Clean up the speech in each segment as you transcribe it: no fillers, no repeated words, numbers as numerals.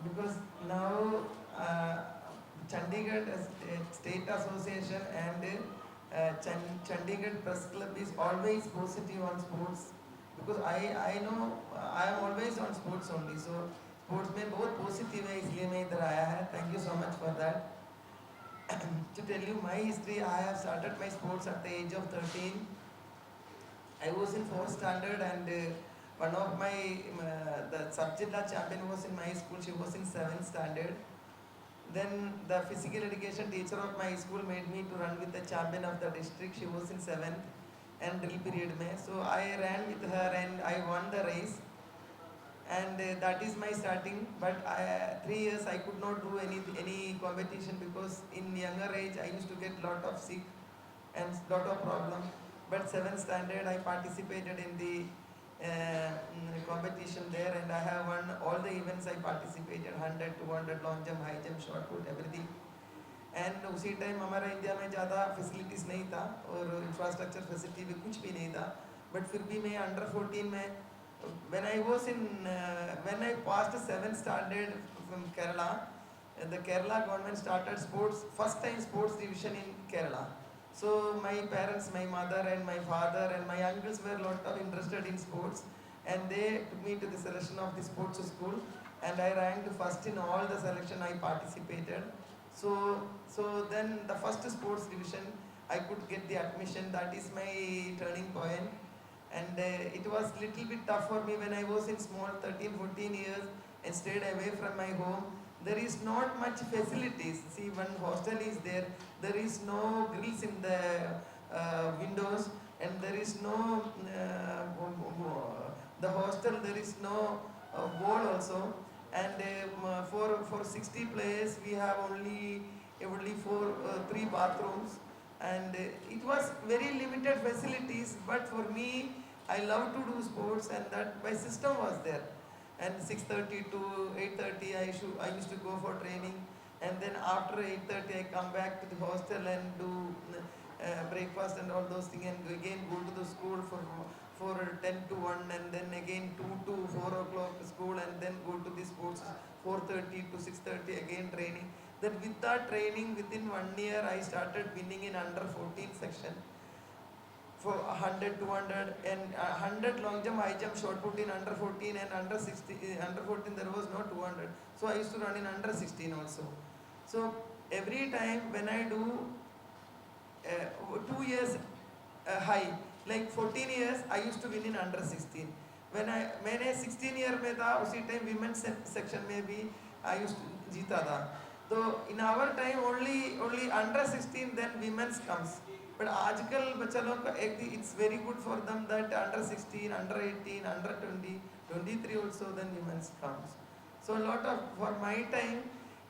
because now Chandigarh State Association and Chandigarh Press Club is always positive on sports, because I know I am always on sports only, so sports में बहुत positive है, इसलिए मैं इधर आया है. Thank you so much for that. To tell you my history, I have started my sports at the age of 13. I was in 4th standard, and one of my the sub-jilla champion was in my school. She was in 7th standard. Then the physical education teacher of my school made me to run with the champion of the district. She was in 7th and drill period mein. So I ran with her and I won the race. And that is my starting. But 3 years I could not do any competition, because in younger age I used to get lot of sick and lot of problem. But 7th standard I participated in the competition there, and I have won all the events I participated, 100, 200, long jump, high jump, shot put, everything. And उसी time हमारा India में ज़्यादा facilities नहीं था और infrastructure facility भी कुछ भी नहीं था, बट फिर भी मैं अंडर 14 में when I was in when I passed 7th standard from Kerala, the Kerala government started sports, first time sports division in Kerala. So my parents, my mother and my father and my uncles were lot of interested in sports, and they took me to the selection of the sports school, and I ranked first in all the selection I participated. So then the first sports division I could get the admission. That is my turning point. And it was little bit tough for me when I was in small 13 14 years and stayed away from my home. There is not much facilities. See, one hostel is there, there is no grills in the windows, and there is no the hostel, there is no wall also. And for 60 players we have only three bathrooms, and it was very limited facilities. But for me, I love to do sports, and that my system was there. And 6:30 to 8:30 I used to go for training, and then after 8:30 I come back to the hostel and do breakfast and all those things, and again go to the school for 10 to 1, and then again 2 to 4 o'clock school, and then go to the sports 4:30 to 6:30 again training. Then with that training, within 1 year I started winning in under 14 section for 100, 200 and 100 long jump, high jump, shot put in under 14, and under 16, under 14 there was no 200. So I used to run in under 16 also. So every time when I do 2 years high, like 14 years I used to win in under 16. When मैंने 16 year में था, उसी time women's section में भी I used to जीता था. So in our time only under 16, then women's comes. But आजकल बच्चा लोग का it's very good for them that under 16, under 18, under 20, 23 also then women's comes. So a lot of, for my time,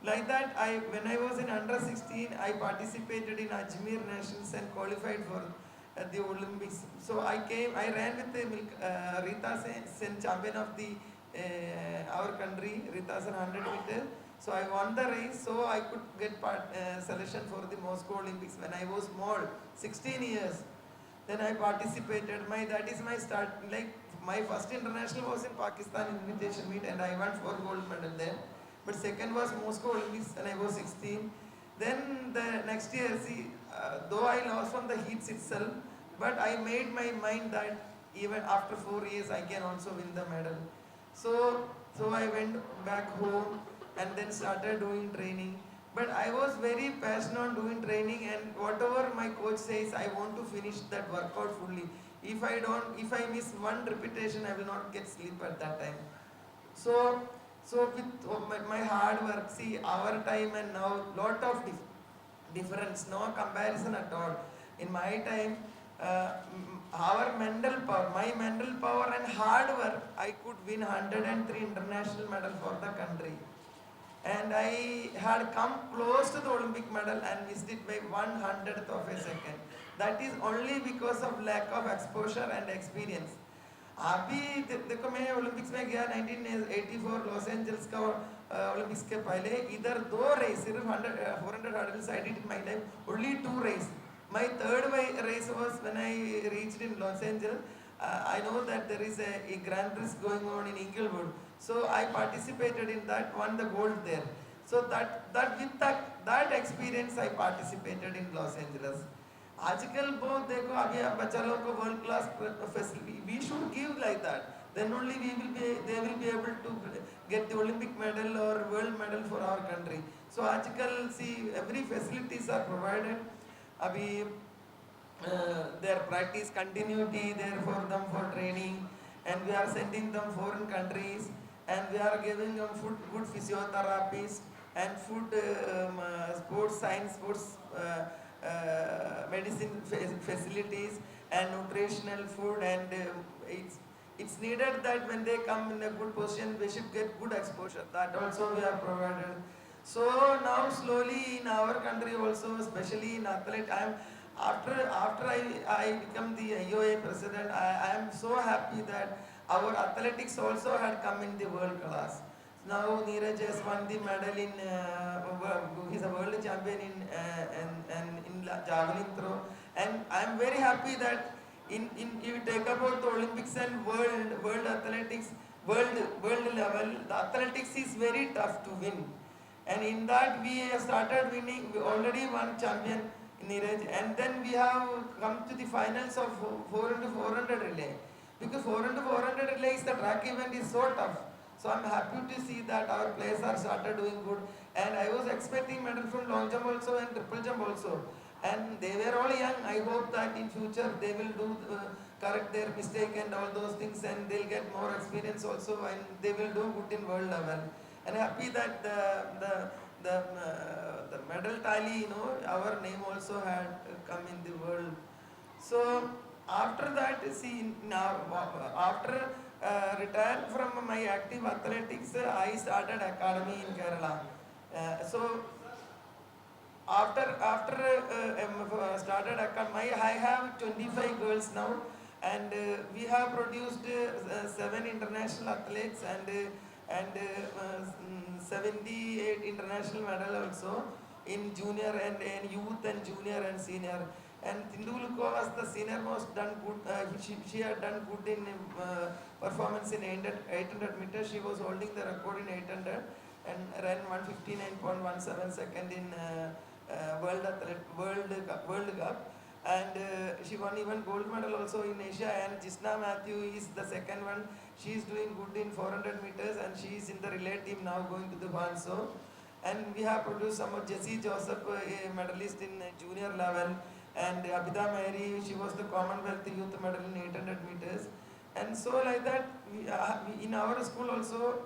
like that, when I was in under 16, I participated in Ajmer Nationals and qualified for the Olympics. So I ran with the Rita Sen, champion of the our country, Rita Sen 100 meter. So I won the race, so I could get selection for the Moscow Olympics when I was small, 16 years. Then I participated. That is my start. Like my first international was in Pakistan invitation meet, and I won 4 gold medal there. But second was Moscow Olympics when I was 16. Then the next year, see, though I lost from the heats itself, but I made my mind that even after 4 years I can also win the medal. So I went back home and then started doing training. But I was very passionate on doing training, and whatever my coach says, I want to finish that workout fully. If I miss one repetition, I will not get sleep at that time. So with my hard work, see, our time and now, lot of difference, no comparison at all. In my time, our mental power, my mental power and hard work, I could win 103 international medal for the country. And I had come close to the Olympic medal and missed it by 100th of a second. That is only because of lack of exposure and experience. अभी देखो, मैं Olympics में गया 1984 Los Angeles का Olympics के पहले. इधर 2 race, सिर्फ 400 hurdles I did in my life, only 2 race. My third race was when I reached in Los Angeles. I know that there is a Grand Prix going on in Inglewood. So I participated in that, won the gold there. So that experience I participated in Los Angeles. आजकल बहुत देखो अभी बच्चा लोगों को world class facility we should give like that then only they will be able to get the Olympic medal or world medal for our country. So आजकल see every facilities are provided. अभी their practice continuity there for them for training, and we are sending them foreign countries, and we are giving them good physiotherapies and sports science, sports medicine facilities and nutritional food, and it's needed that when they come in a good position we should get good exposure. That also we have provided. So now slowly in our country also, especially in athlete, after I become the IOA president, I am so happy that our athletics also had come in the world class. Now Neeraj has won the medal in, he's a world champion in javelin throw, and I am very happy that in if you take about the Olympics and world athletics, world level, the athletics is very tough to win. And in that we have started winning, we already won champion Neeraj, and then we have come to the finals of 4 into 400 relay. Because 4 into 400 relay is the track event is so tough. So I'm happy to see that our players are started doing good. And I was expecting medal from long jump also and triple jump also. And they were all young. I hope that in future they will do correct their mistake and all those things, and they'll get more experience also, and they will do good in world level. And happy that the medal tally, our name also had come in the world. So after that, see now after retired from my active athletics, I started academy in Kerala. So after started academy, I have 25 girls now, and we have produced 7 international athletes and 78 international medal also in junior and youth and junior and senior. And Tindulko was the senior most done good. She had done good in performance in 800 meters. She was holding the record in 800 and ran 159.17 second in World Cup. And she won even gold medal also in Asia. And Jisna Matthew is the second one. She is doing good in 400 meters, and she is in the relay team now going to the Guangzhou. And we have produced some of Jessie Joseph, a medalist in junior level, and Abhida Mary, she was the Commonwealth Youth Medal in 800 meters. And so like that, we in our school also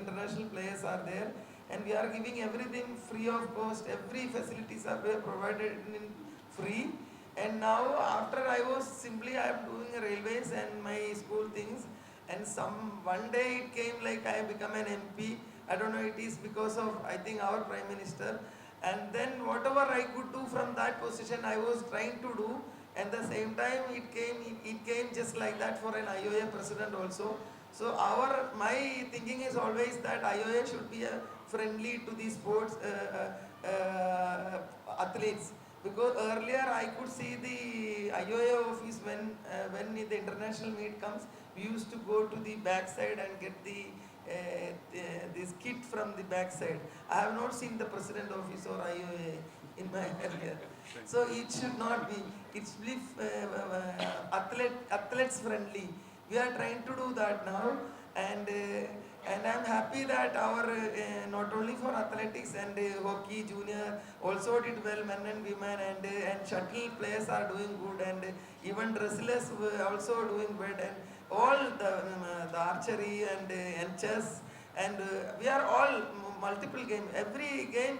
international players are there, and we are giving everything free of cost. Every facilities are provided in free. And now after I am doing railways and my school things, and one day it came like I become an MP. I don't know, it is because of I think our Prime Minister. And then whatever I could do from that position, I was trying to do. And the same time it came just like that for an IOA president also. So my thinking is always that IOA should be friendly to the sports athletes. Because earlier I could see the IOA office when the international meet comes, we used to go to the backside and get this kit from the backside. I have not seen the president office or IOA in my career. So it should not be. It should be athletes friendly. We are trying to do that now, and I'm happy that our not only for athletics and hockey junior also did well, men and women, and shuttle players are doing good, and even wrestlers also doing well, and all the archery and chess, and we are all multiple game. Every game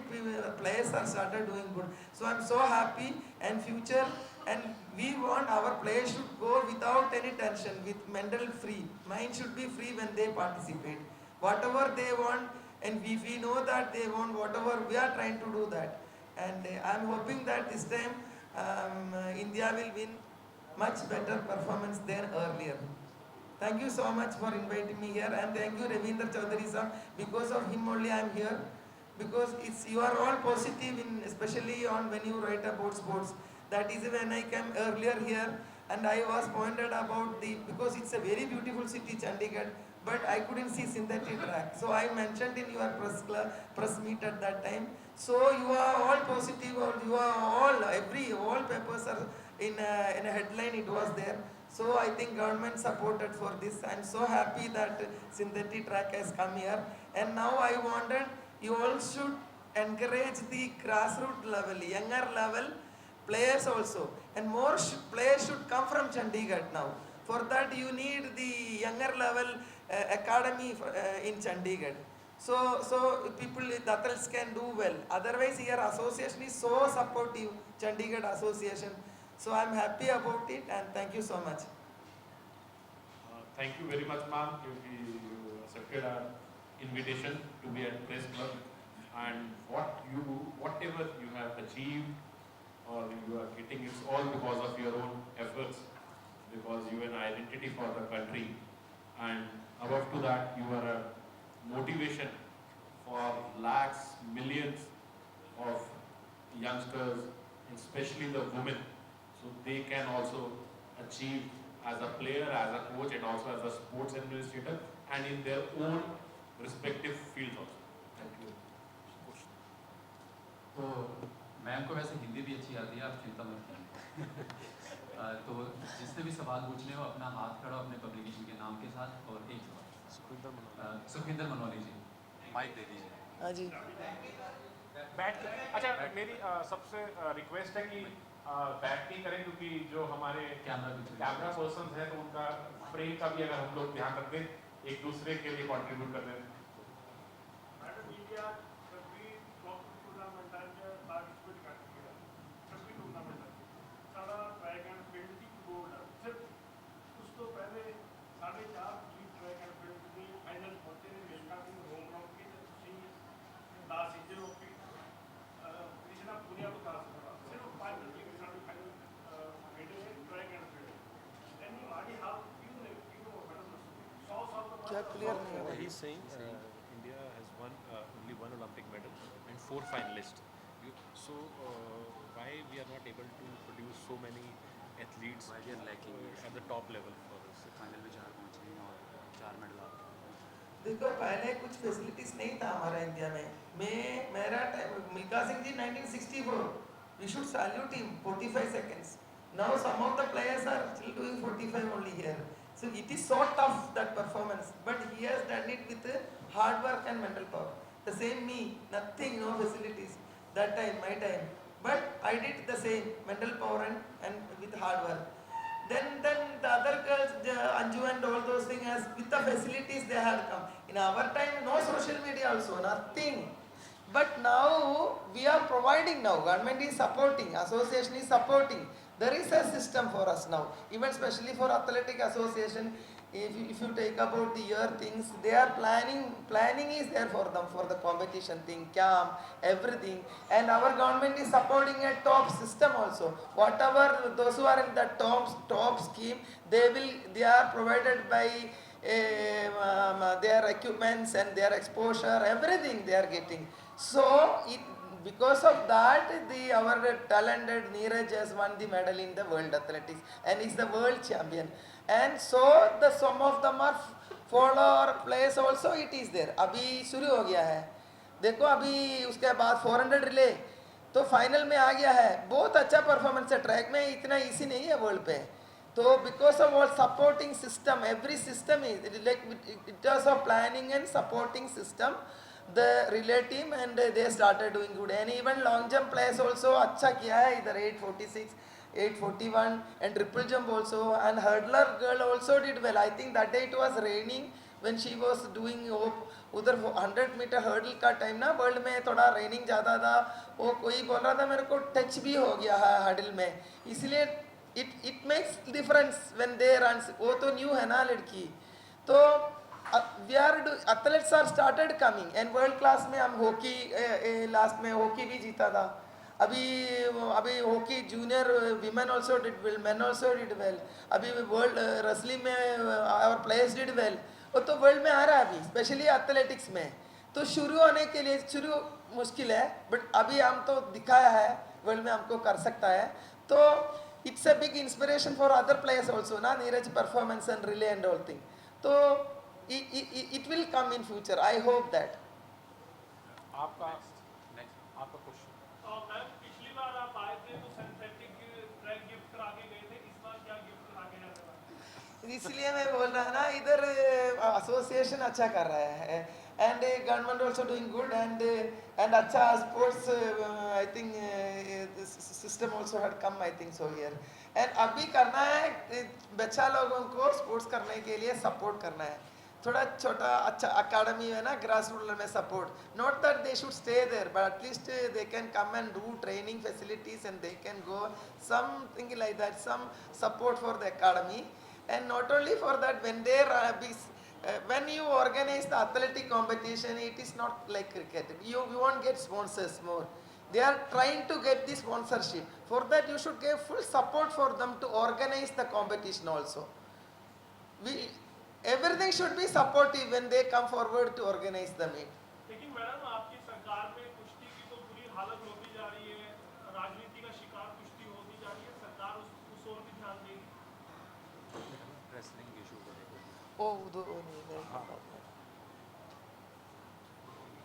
players are started doing good. So I'm so happy, and future, and we want our players should go without any tension, with mental free. Mind should be free when they participate. Whatever they want, and if we know that they want whatever, we are trying to do that. And I'm hoping that this time India will win much better performance than earlier. Thank you so much for inviting me here, and thank you Ravindra Chaudhary sir. Because of him only I am here. Because you are all positive especially on when you write about sports. That is when I came earlier here, and I was pointed about because it's a very beautiful city, Chandigarh, but I couldn't see synthetic track. So I mentioned in your press meet at that time. So you are all positive, or you are all papers are in a headline it was there. So I think government supported for this. I'm so happy that synthetic track has come here. And now I wanted you all should encourage the grassroots level, younger level players also, and more players should come from Chandigarh now. For that you need the younger level academy in Chandigarh. So people, the athletes can do well. Otherwise here association is so supportive, Chandigarh association. So I'm happy about it, and thank you so much. Thank you very much, ma'am. You accepted our invitation to be at Press Club, and whatever you have achieved or you are getting, it's all because of your own efforts, because you are an identity for the country, and above to that, you are a motivation for lakhs, millions of youngsters, especially the women, so they can also achieve as a player, as a coach, and also as a sports administrator, and in their own respective fields also. Thank you. तो ma'am को वैसे हिंदी भी अच्छी आती है, आप चिंता मत करिए। तो जिसने भी सवाल पूछने हो अपना हाथ खड़ा अपने पब्लिकेशन के नाम के साथ, और एक सवाल सुखविंदर मनोली जी, माइक दे दीजिए। हाँ जी, बैठ के, अच्छा मेरी सबसे रिक्वेस्ट है कि बैठ नहीं करें, क्योंकि जो हमारे कैमरा पर्सन हैं तो उनका फ्रेम का भी अगर हम लोग ध्यान रख दें, एक दूसरे के लिए कंट्रीब्यूट कर दें। क्या क्लियर नहीं है? He's saying India has won only one Olympic medal and 4 finalists. So why we are not able to produce so many athletes Why we are lacking at the top level for us? Final में 4 पहुंचे हैं और 4 medal आ गए। देखो पहले कुछ facilities नहीं था हमारा इंडिया में। मेरा Milkha Singh ji 1964, we should salute him, 45 seconds. Now some of the players are still doing 45 only here. So it is so tough, that performance, but he has done it with hard work and mental power. The same me, nothing, no facilities that time, my time, but I did the same, mental power and with hard work. Then the other girls, Anju and all those things, as with the facilities they had come. In our time, no social media also, nothing. But now we are providing now. Government is supporting, association is supporting. There is a system for us now. Even especially for athletic association, if you take about the year things, they are planning is there for them, for the competition thing, camp, everything. And our government is supporting a top system also. Whatever those who are in the top scheme, they are provided by their equipments and their exposure, everything they are getting. So because of that, our talented Neeraj has won the medal in the world athletics and is the world champion. And so some of them are follower players also, it is there. अभी शुरू हो गया है, देखो अभी उसके बाद 400 relay तो फाइनल में आ गया है। बहुत अच्छा परफॉर्मेंस है, ट्रैक में इतना इजी नहीं है वर्ल्ड पे। तो because of all supporting system, every system is like it does of planning and supporting system, the relay team, and they started doing good. And even long jump players also अच्छा किया है इधर 846, 841 and triple jump also, and hurdler girl also did well. I think that day it was raining when she was doing उधर 100 metre hurdle का time ना world में थोड़ा raining ज़्यादा था, वो कोई बोल रहा था मेरे को टच भी हो गया है हर्डल में, इसलिए it makes difference when they run. वो तो न्यू है ना लड़की, तो athletes are started coming and world class में हम हॉकी लास्ट में हॉकी भी जीता था। अभी hockey junior women also did well, men also did well. अभी वर्ल्ड रेसलिंग में our players did well. वो तो वर्ल्ड में आ रहा है अभी, स्पेशली एथलेटिक्स में। तो शुरू होने के लिए शुरू मुश्किल है, बट अभी हम तो दिखाया है वर्ल्ड में हमको कर सकता है। तो it's a big inspiration for other players also ना, Neeraj performance and relay and all thing. तो it will come in future. I hope that. आपका नेक्स्ट आपका क्वेश्चन मैम पिछली बार आप आए थे तो सिंथेटिक ट्रैक गिफ्ट करा के गए थे, इस बार क्या गिफ्ट करा के जाने वाले हैं? इसलिए मैं बोल रहा ना, इधर एसोसिएशन अच्छा कर रहा है and government also doing good and अच्छा sports I think system also had come I think so here and अभी करना है बच्चा लोगों को स्पोर्ट्स करने के लिए सपोर्ट करना है. थोड़ा छोटा अच्छा अकेडमी है ना ग्रास रूट में support, not that they should stay there but at least they can come and do training facilities and they can go something like that, some support for the academy. And not only for that, when they when you organize the athletic competition, it is not like cricket. You won't get sponsors more. They are trying to get the sponsorship. For that, you should give full support for them to organize the competition also. Everything should be supportive when they come forward to organize the meet. लेकिन madam आपकी सरकार में कुश्ती की तो बुरी हालत होती जा रही है, राजनीति का शिकार कुश्ती होती जा रही है, सरकार उस ओर भी ध्यान देगी? रेसलिंग इशू को लेकर Oh,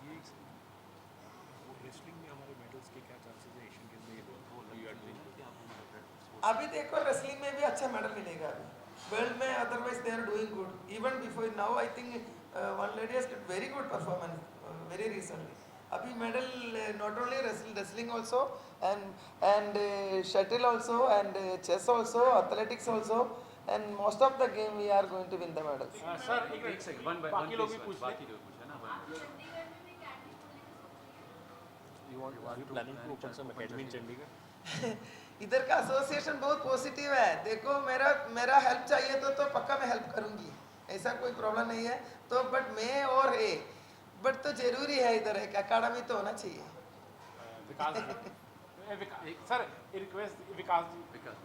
ये रेसलिंग में हमारे मेडल्स के क्या चांसेस है एशियन गेम में? अभी देखो रेसलिंग में भी अच्छा मेडल मिलेगा अभी वर्ल्ड में. Otherwise they are doing good even before now. I think one lady has given very good performance very recently. अभी medal not only wrestling also and shuttle also and chess also athletics also and most of the game we are going to win the medals. Sir एक second one by बाकी लोग भी पूछ बाकी लोग पूछे ना one. You want are you planning to open some academy in Chandigarh? इधर का एसोसिएशन बहुत पॉजिटिव है. देखो मेरा हेल्प चाहिए तो पक्का मैं हेल्प करूंगी, ऐसा कोई प्रॉब्लम नहीं है. तो बट मैं और ए बट तो जरूरी है इधर एक अकेडमी तो होना चाहिए. विकास सर रिक्वेस्ट विकास जी. विकास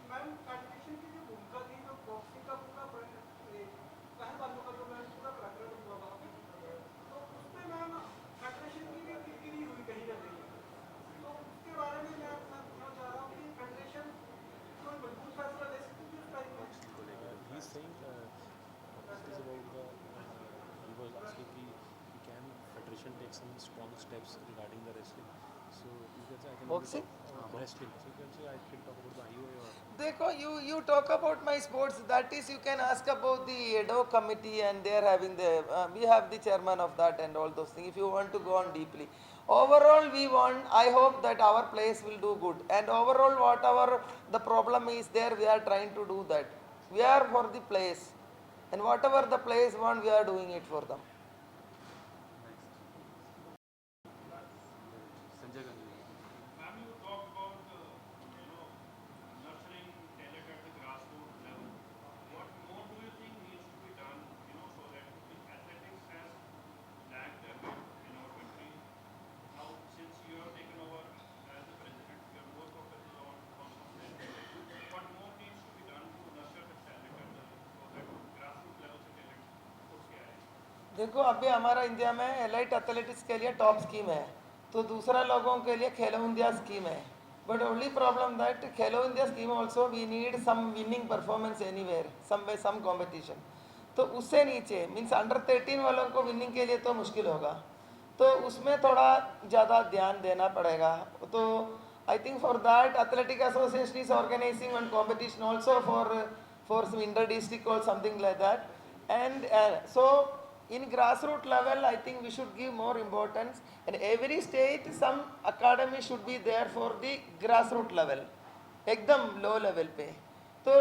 मैम फेडरेशन की जो भूमिका थी, जो बॉक्सिंग का पूरा पहल वालों का जो मैम पूरा प्रकरण हुआ वहाँ पे, तो उसमें मैम फेडरेशन की भी किरकिरी हुई कहीं ना कहीं. तो उसके बारे में मैं आपसे पूछना चाह रहा हूँ कि फेडरेशन कोई मजबूत फैसला ले सकती है उस टाइम में? He is saying this is about the he was asking कि can federation take some strong steps regarding the wrestling. So you can say I can Boxing? Wrestling. So you can say I can talk about the IOA और देखो you talk about my sports, that is you can ask about the edo committee and they are having the we have the chairman of that and all those things if you want to go on deeply. Overall we want, I hope that our players will do good and overall whatever the problem is there we are trying to do that. We are for the players and whatever the players want we are doing it for them. Sanjay Gandhi. Ma'am, you talked about nurturing talent at the grassroots level. What more do you think needs to be done, so that athletics has lagged a bit in our country? Now, since you have taken over as the president, you are more focused on something. What more needs to be done to nurture the talent at so that grassroots level से talent उठ के आए? देखो अभी हमारा India में elite athletics के लिए टॉप स्कीम है, तो दूसरा लोगों के लिए खेलो इंडिया स्कीम है. But only problem that Khelo India scheme also we need some winning performance anywhere some competition. तो उससे नीचे मीन्स अंडर 13 वालों को विनिंग के लिए तो मुश्किल होगा, तो उसमें थोड़ा ज़्यादा ध्यान देना पड़ेगा. तो I think for that athletic association is organising one competition also for some inter district और something like that. And so in grassroots level I think we should give more importance and every state some academy should be there for the grassroots level एकदम low level पे. तो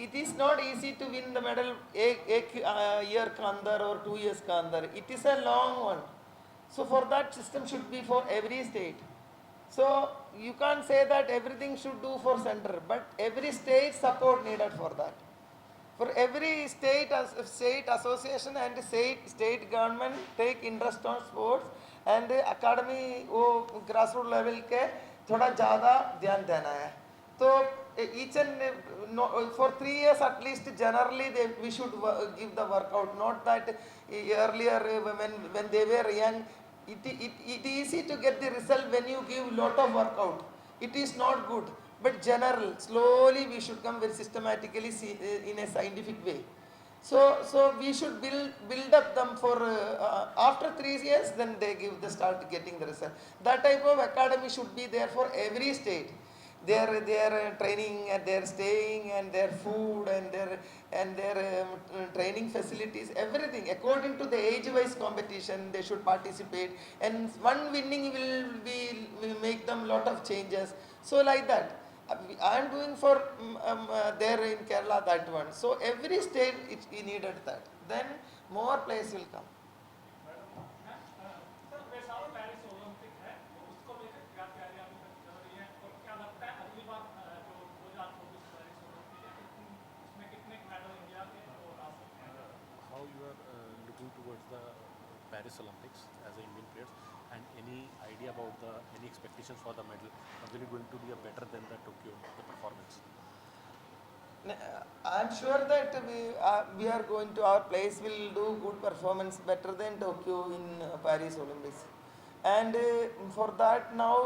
it is not easy to win the medal एक year का अंदर और 2 years का अंदर. It is a long one. So for that system should be for every state. So you can't say that everything should do for center, but every state support needed for that. For every state association and state government take interest on sports and academy वो grassroots level के थोड़ा ज़्यादा ध्यान देना है. तो each and for 3 years at least generally we should give the workout, not that earlier when they were young it easy to get the result when you give lot of workout. It is not good. But general, slowly we should come very systematically in a scientific way. So we should build up them for after 3 years, then they start getting the result. That type of academy should be there for every state. Their training and their staying and their food and their training facilities, everything according to the age-wise competition they should participate. And one winning will make them lot of changes. So like that. I am doing for there in Kerala that one. So every state it needed that. Then more players will come. Sir वैसा Paris Olympic है तो उसको लेकर क्या तैयारियां अभी तक चल रही हैं और क्या लगता है अगली बार जो 2024 पेरिस ओलंपिक है उसमें कितने मेडल इंडिया के और आ सकते हैं How you are looking towards the Paris Olympics as an Indian players, and any idea about any expectations for the medal? Or will it going to be a better than the Tokyo the performance? I am sure that we are going to, our players will do good performance better than Tokyo in Paris Olympics. And for that now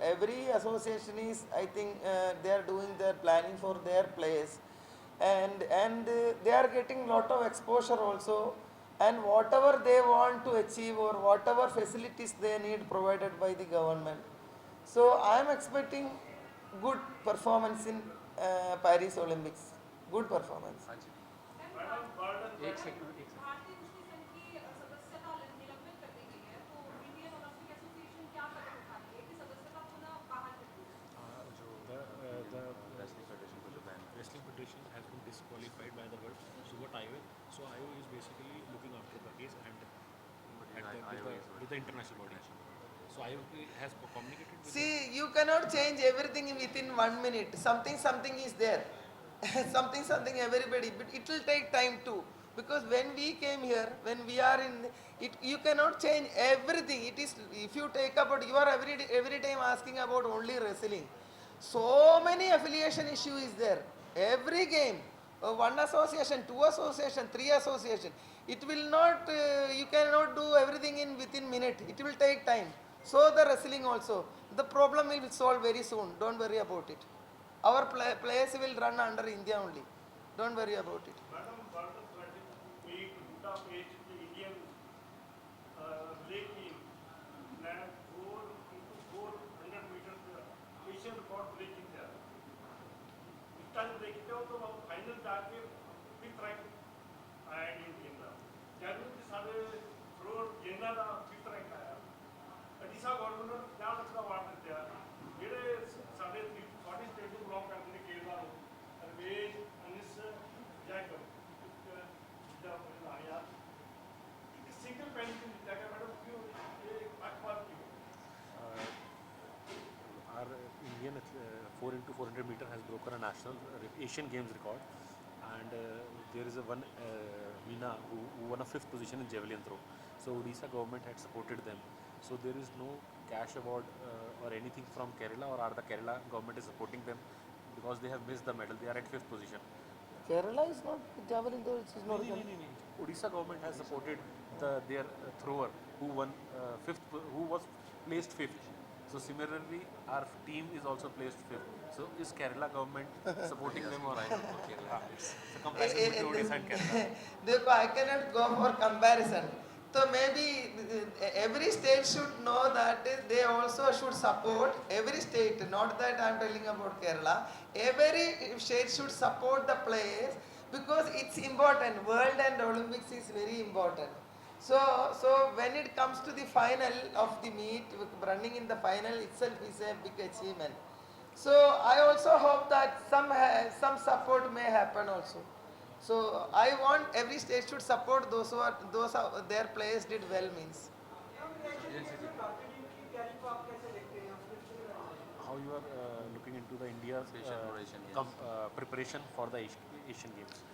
every association is, I think they are doing their planning for their players. And they are getting lot of exposure also, and whatever they want to achieve or whatever facilities they need provided by the government. So I am expecting good performance in Paris Olympics. Good performance. हाँ जी madam burden एक second भारतीय कुश्ती संघ की सदस्यता निलंबित कर दी गई है तो इंडियन ओलंपिक एसोसिएशन क्या कदम उठा रही है कि सदस्यता पुनः बहाल कर दी जाए? जो the रेसलिंग फेडरेशन को जो ban wrestling federation has been disqualified by the world. So what IO is basically looking after the case and with the international body. So IO has communicated with See, you cannot change everything within 1 minute. Something is there. something everybody. But it will take time too. Because when we came here, when we are in it, you cannot change everything. It is, if you take about, you are every time asking about only wrestling. So many affiliation issue is there. Every game, one association, two association, three association. It will not. You cannot do everything in within minute. It will take time. So the wrestling also. The problem will solve very soon. Don't worry about it. Our players will run under India only. Don't worry about it. Madam बर्डन थ्रेटिंग meet Budapest की Indian लेकिन मैं 400 metre Asian record breaking था इतना जब देखते हो तो हम फाइनल जाके फिफ्थ रैंक आया इंडियन का जरूर कि सारे थ्रो गेंदा का फिफ्थ रैंक आया अडीसा गवर्नमेंट क्या लगता वार्ड देते हैं जेडे सारे 40 स्टेट को ब्लॉक करते हैं केरला अरवेज अनिस जैकब आया सिंगल पेंशन जगह मैडम क्यों ये अखबार क्यों our Indian 4x400 meter has broken a national Asian Games record, and there is a one Meena who won a 5th position in javelin throw. So Odisha government had supported them. So there is no cash award or anything from Kerala, or are the Kerala government is supporting them because they have missed the medal? They are at 5th position. Kerala is not javelin though. It is not. Odisha government has supported their thrower who won 5th, who was placed 5th. So similarly, our team is also placed 5th. So is Kerala government supporting them or I don't know Kerala? It's a comparison between Odisha and Kerala. Dekho, I cannot go for comparison. So maybe every state should know that they also should support every state. Not that I am telling about Kerala. Every state should support the players because it's important. World and Olympics is very important. So when it comes to the final of the meet, running in the final itself is a big achievement. So I also hope that some support may happen also. So I want every state should support those their players did well means. How you are looking into the India's preparation for the Asian Games?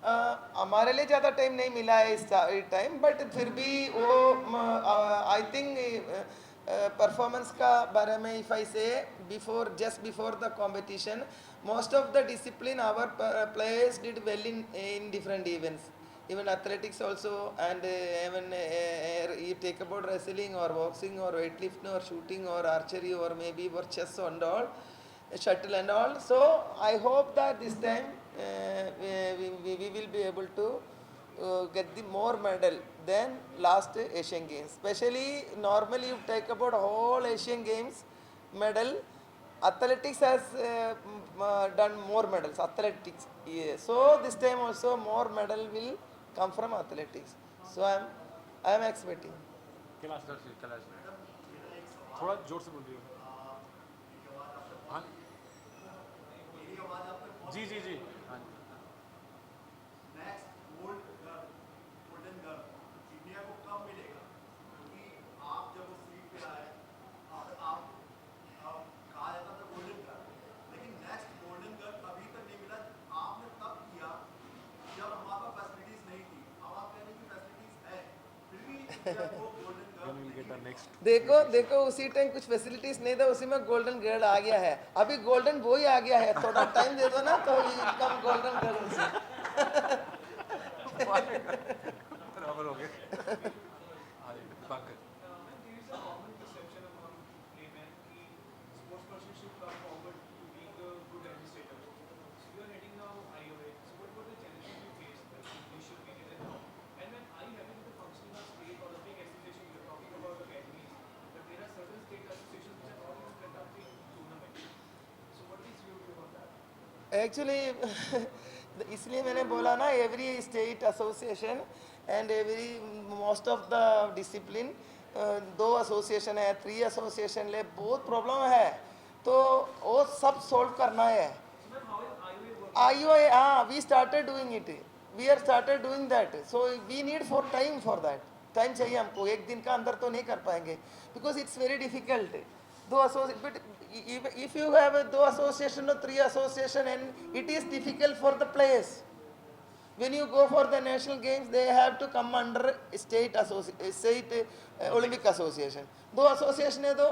हमारे लिए ज़्यादा time नहीं मिला है इस time, but फिर भी वो आई थिंक परफॉर्मेंस का बारे में इफ़ आई से just before the competition, most of the discipline our players did well in different events, even athletics also, and even you take about wrestling or boxing or weightlifting or shooting or archery or maybe for chess and all, shuttle and all. So I hope that this time we will be able to get the more medal than last Asian Games. Especially normally you take about whole Asian Games medal. Athletics has done more medals. Athletics, yeah. So this time also more medal will come from athletics. So I am expecting. Kailash sir से कैलाश थोड़ा जोर से बोलिए हाँ जी जी जी हाँ next golden girl India को कब मिलेगा? क्योंकि आप जब उस सीट पे आए और आप कहा जाता था गोल्डन गर्ल, लेकिन नेक्स्ट गोल्डन गर्ल अभी तक नहीं मिला। आपने तब किया जब हमारे पास फैसिलिटीज नहीं थी। अब आप कह रहे हैं कि फैसिलिटीज है, फिर भी इंडिया को golden when we will get girl the next देखो देखो उसी टाइम कुछ फैसिलिटीज नहीं था, उसी में गोल्डन गर्ल आ गया है। अभी गोल्डन बॉय आ गया है, थोड़ा टाइम दे दो ना तो कम गोल्डन गर्ल से। बराबर हो गए हाँ बाकर There is a common perception among laymen कि sportsperson should come forward to being a good administrator. So you are heading now IOA. So what were the challenges you faced that you should be given now? And when I have been the functioning of state Olympic association, you are talking about academies, but there are certain state associations which are not even conducting tournaments. So what is your view on that? Actually इसलिए मैंने बोला ना every state association and every most of the discipline 2 association है 3 association ले बहुत problem है, तो वो सब सोल्व करना है। So ma'am, how is IOA working? IOA, we started doing it. We are started doing that. So we need for time for that. Time चाहिए हमको, एक दिन का अंदर तो नहीं कर पाएंगे because it's very difficult. But if you have 2 association or 3 association and it is difficult for the players. When you go for the national games, they have to come under state Olympic association. 2 association है तो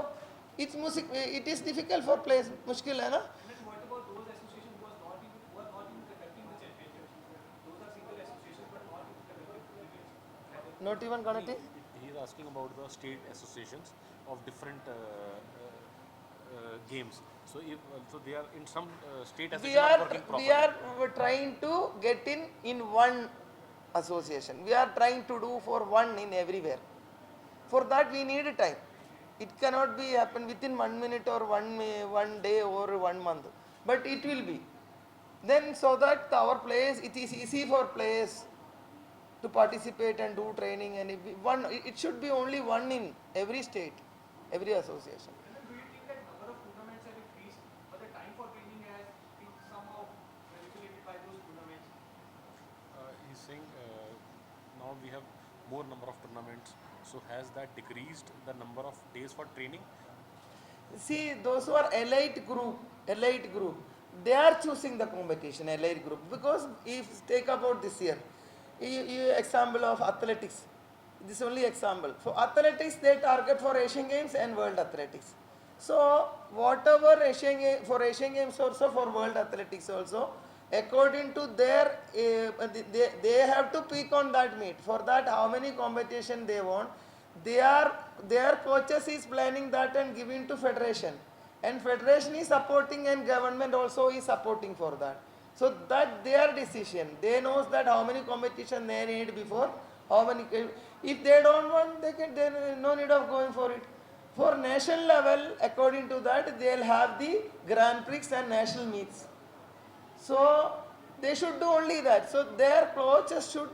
it is difficult for players. मुश्किल है ना? And then what about those associations who are not even conducting the championships? Those are single associations but not even conducting the Not even connecting. he is asking about the state associations of different games. So if so they are in some state we association are working properly. we are trying to get in one association. We are trying to do for one in everywhere. For that we need time. It cannot be happen within 1 minute or one day or 1 month, but it will be then, so that our players, it is easy for players to participate and do training, and it should be only one in every state, every association. And then do you think that number of tournaments have increased, but the time for training has been somehow manipulated by those tournaments? He's saying now we have more number of tournaments. So has that decreased the number of days for training? See, those who are elite group, they are choosing the competition, elite group. Because if take about this year, example of athletics, this is only example. For athletics, they target for Asian Games and World Athletics. So whatever for Asian Games also, for World Athletics also, according to their, they have to pick on that meet. For that, how many competition they want, their coaches is planning that and giving to federation. And federation is supporting and government also is supporting for that. So that their decision. They knows that how many competition they need before, how many. If they don't want, then no need of going for it. For national level, according to that, they'll have the Grand Prix and national meets. So they should do only that. So their coaches should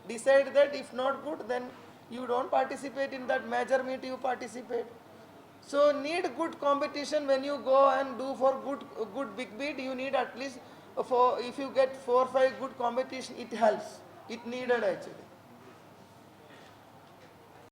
decide that if not good, then you don't participate in that major meet, you participate. So need good competition when you go and do for good big meet. You need at least if you get 4 or 5 good competition, it helps. It needed actually.